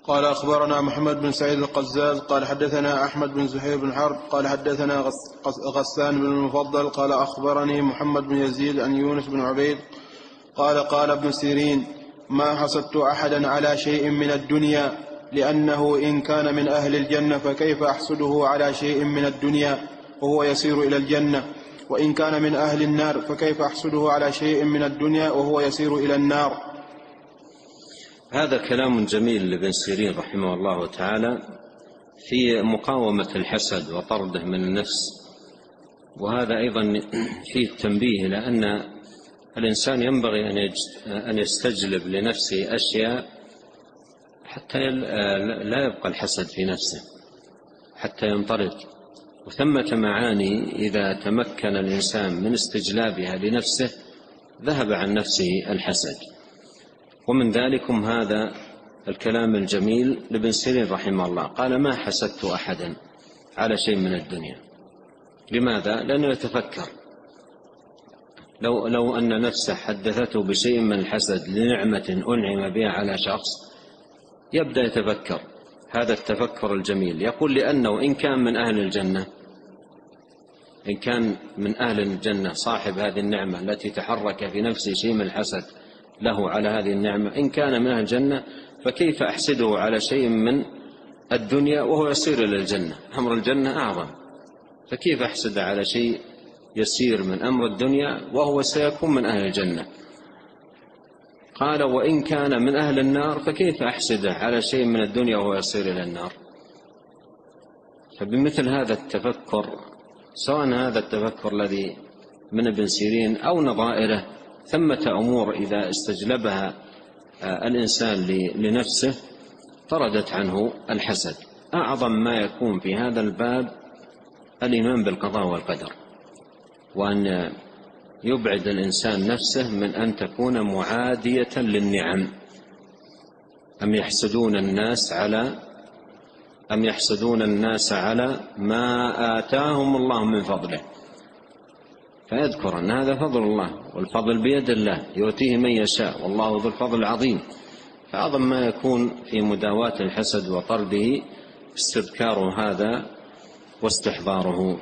قال أخبرنا محمد بن سعيد القزاز قال حدثنا أحمد بن زهير بن حرب قال حدثنا غسان بن المفضل قال أخبرني محمد بن يزيد عن يونس بن عبيد قال ابن سيرين: ما حسدت أحدا على شيء من الدنيا، لأنه إن كان من أهل الجنة فكيف أحسده على شيء من الدنيا وهو يسير إلى الجنة، وإن كان من أهل النار فكيف أحسده على شيء من الدنيا وهو يسير إلى النار. هذا كلام جميل لابن سيرين رحمه الله تعالى في مقاومة الحسد وطرده من النفس، وهذا أيضا فيه التنبيه لأن الإنسان ينبغي أن يستجلب لنفسه أشياء حتى لا يبقى الحسد في نفسه حتى ينطرد، وثمة معاني إذا تمكن الإنسان من استجلابها لنفسه ذهب عن نفسه الحسد. ومن ذلكم هذا الكلام الجميل لابن سيرين رحمه الله، قال: ما حسدت أحدا على شيء من الدنيا. لماذا؟ لأنه يتفكر لو أن نفسه حدثته بشيء من الحسد لنعمة أنعم بها على شخص يبدأ يتفكر هذا التفكر الجميل. يقول: لأنه إن كان من أهل الجنة، إن كان من أهل الجنة صاحب هذه النعمة التي تحرك في نفسه شيء من الحسد له على هذه النعمة، إن كان من أهل الجنة فكيف أحسده على شيء من الدنيا وهو يسير إلى الجنة؟ أمر الجنة أعظم، فكيف أحسد على شيء يسير من أمر الدنيا وهو سيكون من أهل الجنة؟ قال: وإن كان من أهل النار فكيف أحسده على شيء من الدنيا وهو يسير إلى النار؟ فبمثل هذا التفكر، سواء هذا التفكر الذي من ابن سيرين أو نظائره، ثمة أمور إذا استجلبها الإنسان لنفسه طردت عنه الحسد. أعظم ما يكون في هذا الباب الإيمان بالقضاء والقدر، وأن يبعد الإنسان نفسه من أن تكون معادية للنعم. أم يحسدون الناس على ما آتاهم الله من فضله، فيذكر أن هذا فضل الله، والفضل بيد الله يؤتيه من يشاء والله ذو الفضل العظيم. فأعظم ما يكون في مداواة الحسد وطرده استذكار هذا واستحضاره.